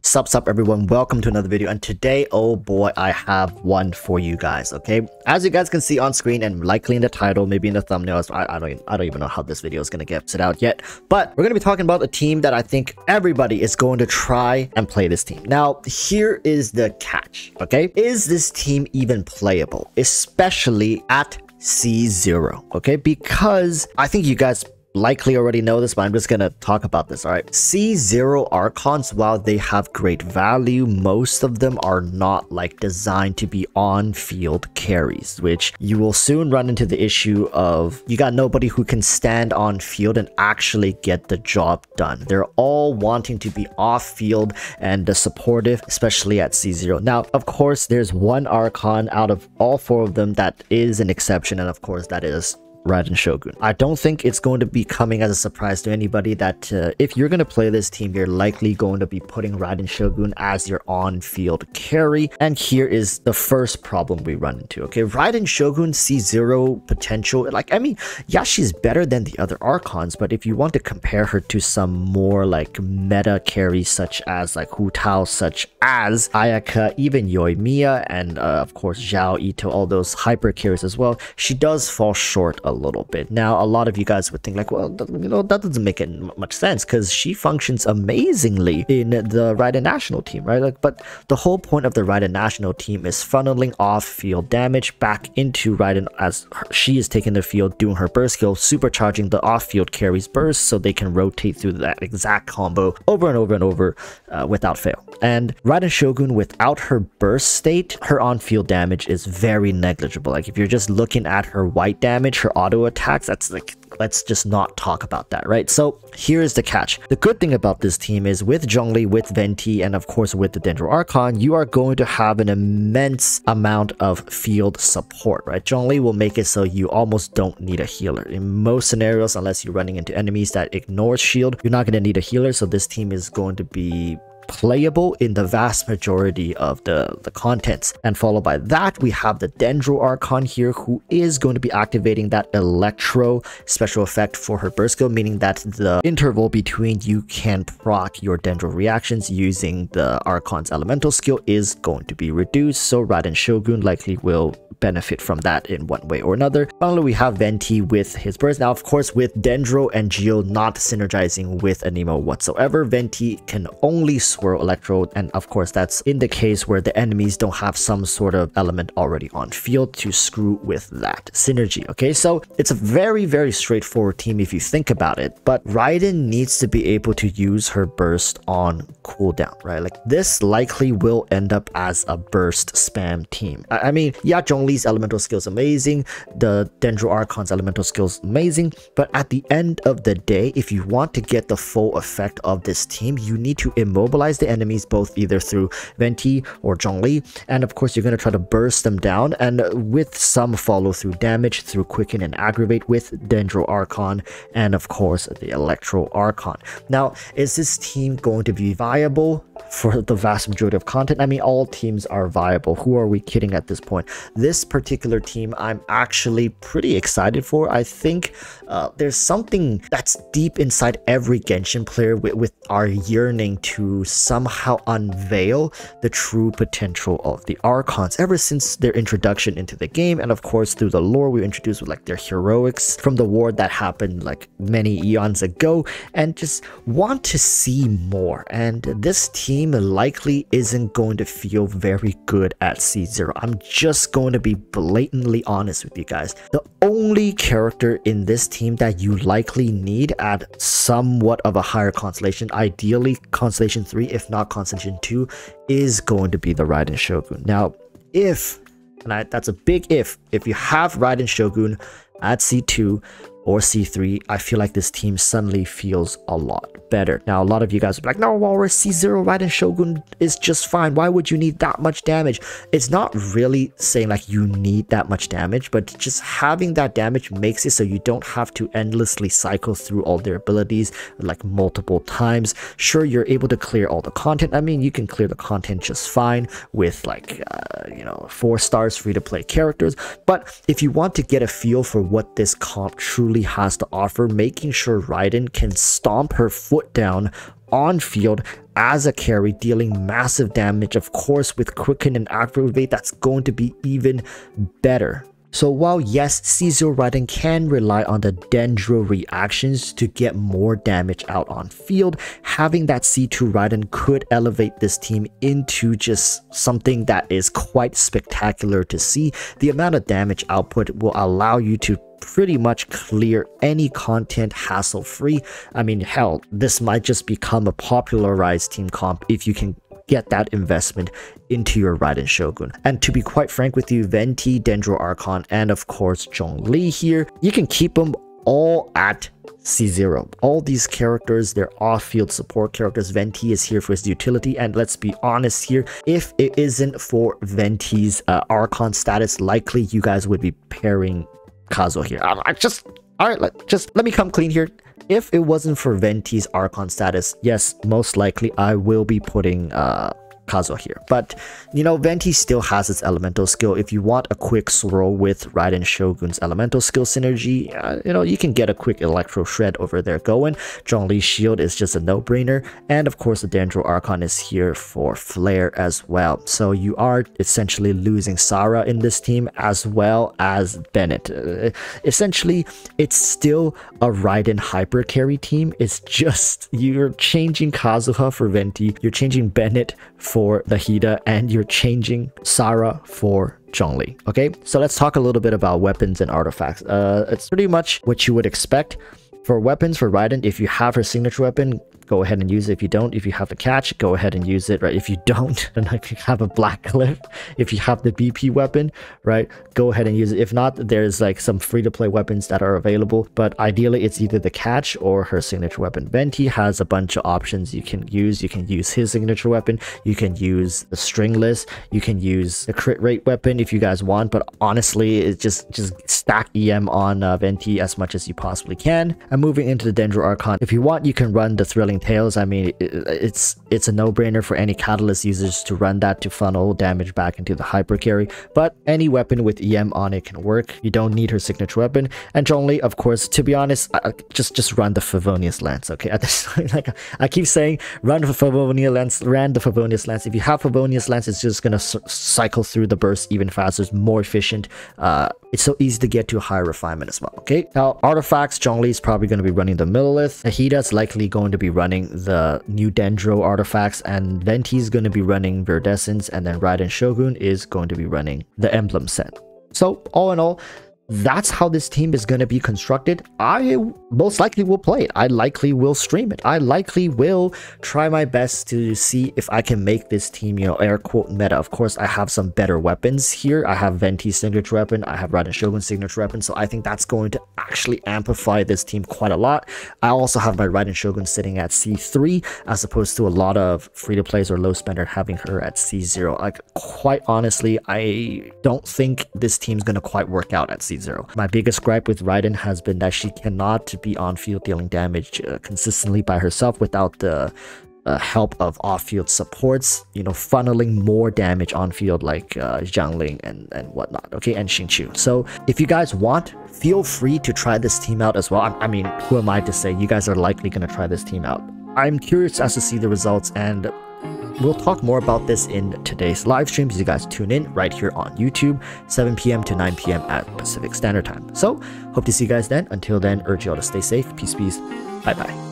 Sup everyone, welcome to another video, and today, oh boy, I have one for you guys. Okay, as you guys can see on screen and likely in the title, maybe in the thumbnails, I don't even know how this video is gonna get set out yet, but we're gonna be talking about a team that I think everybody is going to try and play. This team, now here is the catch. Okay, is this team even playable, especially at C0? Okay, because I think you guys likely already know this, but I'm just gonna talk about this. All right, C0 Archons, while they have great value, most of them are not like designed to be on-field carries, which you will soon run into the issue of you got nobody who can stand on field and actually get the job done. They're all wanting to be off-field and supportive, especially at C0. Now, of course, there's one Archon out of all four of them that is an exception, and of course that is Raiden Shogun. I don't think it's going to be coming as a surprise to anybody that if you're going to play this team, you're likely going to be putting Raiden Shogun as your on-field carry. And here is the first problem we run into. Okay, Raiden Shogun C0 potential. Like, I mean, yeah, she's better than the other Archons, but if you want to compare her to some more like meta carries such as like Hu Tao, such as Ayaka, even Yoimiya, and of course Zhao, Ito, all those hyper carries as well, she does fall short a little bit. Now, a lot of you guys would think like, well, you know, that doesn't make much sense because she functions amazingly in the Raiden national team, right? Like, but the whole point of the Raiden national team is funneling off-field damage back into Raiden as she is taking the field, doing her burst skill, supercharging the off-field carries burst so they can rotate through that exact combo over and over and over without fail. And Raiden Shogun, without her burst state, her on-field damage is very negligible. Like, if you're just looking at her white damage, her auto attacks, that's like, let's just not talk about that, right? So here's the catch. The good thing about this team is with Zhongli, with Venti, and of course with the Dendro Archon, you are going to have an immense amount of field support, right? Zhongli will make it so you almost don't need a healer. In most scenarios, unless you're running into enemies that ignore shield, you're not going to need a healer, so this team is going to be playable in the vast majority of the contents. And followed by that, we have the Dendro Archon here, who is going to be activating that Electro special effect for her burst skill, meaning that the interval between you can proc your Dendro reactions using the Archon's elemental skill is going to be reduced, so Raiden Shogun likely will benefit from that in one way or another. Finally, we have Venti with his burst. Now, of course, with Dendro and Geo not synergizing with Anemo whatsoever, Venti can only swirl Electro, and of course that's in the case where the enemies don't have some sort of element already on field to screw with that synergy. Okay, so it's a very straightforward team if you think about it, but Raiden needs to be able to use her burst on cooldown, right? Like, this likely will end up as a burst spam team. I mean, yeah, Zhongli's elemental skills amazing, the Dendro Archon's elemental skills amazing, but at the end of the day, if you want to get the full effect of this team, you need to immobilize the enemies both either through Venti or Zhongli, and of course you're going to try to burst them down, and with some follow through damage through quicken and aggravate with Dendro Archon and of course the Electro Archon. Now, is this team going to be viable for the vast majority of content? I mean, all teams are viable. Who are we kidding at this point? This particular team I'm actually pretty excited for. I think there's something that's deep inside every Genshin player with our yearning to somehow unveil the true potential of the Archons ever since their introduction into the game, and of course through the lore we were introduced with like their heroics from the war that happened like many eons ago, and just want to see more. And this team likely isn't going to feel very good at C0. I'm just going to be blatantly honest with you guys. The only character in this team that you likely need at somewhat of a higher constellation, ideally constellation 3 if not constellation 2, is going to be the Raiden Shogun. Now, if, and that's a big if you have Raiden Shogun at C2 or C3, I feel like this team suddenly feels a lot better. Now, a lot of you guys are like, no, Walrus, C0 Raiden Shogun is just fine. Why would you need that much damage? It's not really saying like you need that much damage, but just having that damage makes it so you don't have to endlessly cycle through all their abilities like multiple times. Sure, you're able to clear all the content. I mean, you can clear the content just fine with like, you know, 4 stars free-to-play characters. But if you want to get a feel for what this comp truly has to offer, making sure Raiden can stomp her foot down on field as a carry, dealing massive damage. Of course, with Quicken and Activate, that's going to be even better. So while yes, C0 Raiden can rely on the Dendro reactions to get more damage out on field, having that C2 Raiden could elevate this team into just something that is quite spectacular to see. The amount of damage output will allow you to pretty much clear any content hassle-free. I mean, hell, this might just become a popularized team comp if you can get that investment into your Raiden Shogun. And to be quite frank with you, Venti, Dendro Archon, and of course Zhongli here, you can keep them all at C0. All these characters, they're off-field support characters. Venti is here for his utility, and let's be honest here, if it isn't for Venti's Archon status, likely you guys would be pairing Kazuha here. Let me come clean here. If it wasn't for Venti's Archon status, yes, most likely I will be putting Kazuha here. But, you know, Venti still has its elemental skill. If you want a quick swirl with Raiden Shogun's elemental skill synergy, you know, you can get a quick Electro Shred over there going. Zhongli's shield is just a no-brainer. And of course, the Dendro Archon is here for Flare as well. So you are essentially losing Sara in this team as well as Bennett. Essentially, it's still a Raiden hyper carry team. It's just you're changing Kazuha for Venti, you're changing Bennett for the Hida, and you're changing Sara for Zhongli. Okay, so let's talk a little bit about weapons and artifacts. It's pretty much what you would expect. For weapons, for Raiden, if you have her signature weapon, go ahead and use it. If you don't, if you have the catch, go ahead and use it, right? If you don't, then if you have a Black Cliff, if you have the BP weapon, right, go ahead and use it. If not, there's like some free-to-play weapons that are available, but ideally it's either the catch or her signature weapon. Venti has a bunch of options you can use. You can use his signature weapon, you can use the stringless, you can use the crit rate weapon if you guys want, but honestly, it's just stack EM on Venti as much as you possibly can. And moving into the Dendro Archon, if you want, you can run the Thrilling Tales. I mean, it's a no-brainer for any Catalyst users to run that to funnel damage back into the hyper carry, but any weapon with EM on it can work. You don't need her signature weapon. And Zhongli, of course, to be honest, just run the Favonius Lance, okay? At this point, like I keep saying, run the Favonius Lance. If you have Favonius Lance, it's just gonna cycle through the burst even faster. It's more efficient. It's so easy to get to a higher refinement as well. Okay, now artifacts, Zhongli is probably going to be running the Millilith. Hida's likely going to be running the new Dendro artifacts, and Venti's going to be running Viridescence, and then Raiden Shogun is going to be running the Emblem set. So all in all, that's how this team is going to be constructed. I most likely will play it. I likely will stream it. I likely will try my best to see if I can make this team, you know, air quote meta. Of course, I have some better weapons here. I have Venti's signature weapon, I have Raiden Shogun's signature weapon, so I think that's going to actually amplify this team quite a lot. I also have my Raiden Shogun sitting at C3 as opposed to a lot of free-to-plays or low spender having her at C0. Like, quite honestly, I don't think this team's going to quite work out at C0. My biggest gripe with Raiden has been that she cannot be on field dealing damage consistently by herself without the help of off-field supports, you know, funneling more damage on field like Xiangling and whatnot, okay, and Xingqiu. So if you guys want, feel free to try this team out as well. I mean, who am I to say? You guys are likely going to try this team out. I'm curious as to see the results, and we'll talk more about this in today's live stream, so you guys tune in right here on YouTube, 7 p.m. to 9 p.m. at Pacific Standard Time. So, hope to see you guys then. Until then, urge you all to stay safe. Peace, peace. Bye-bye.